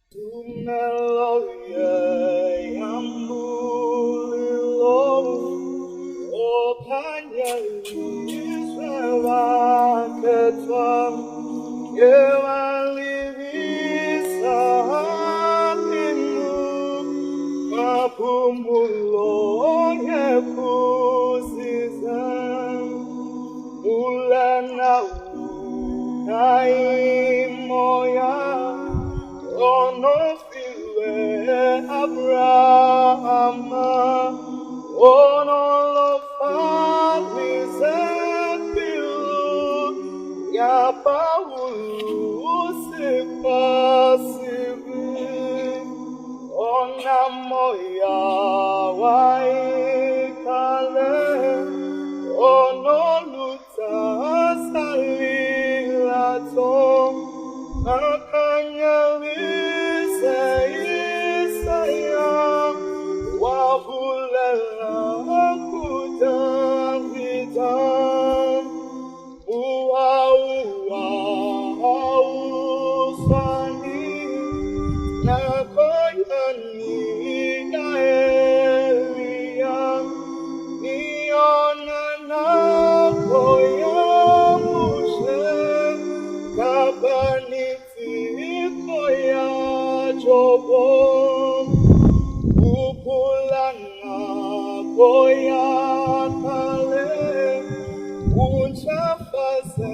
Tumelo Mulilo Opanya Israel Yevalivisa Mapumulo Yepusiza Ulana Ukaimoya Onofile Abrahama Onolofabizepilu Yapaulu Sipasibi Onamoya Waikale Onoluta Salilato Akanyalise Isaya Wahulela Kudavidan Ua Usani Nakoyani Elia Niona Nakoyamushe Kabaniti Koya Jobon Upulana Koya Kale Unchafaze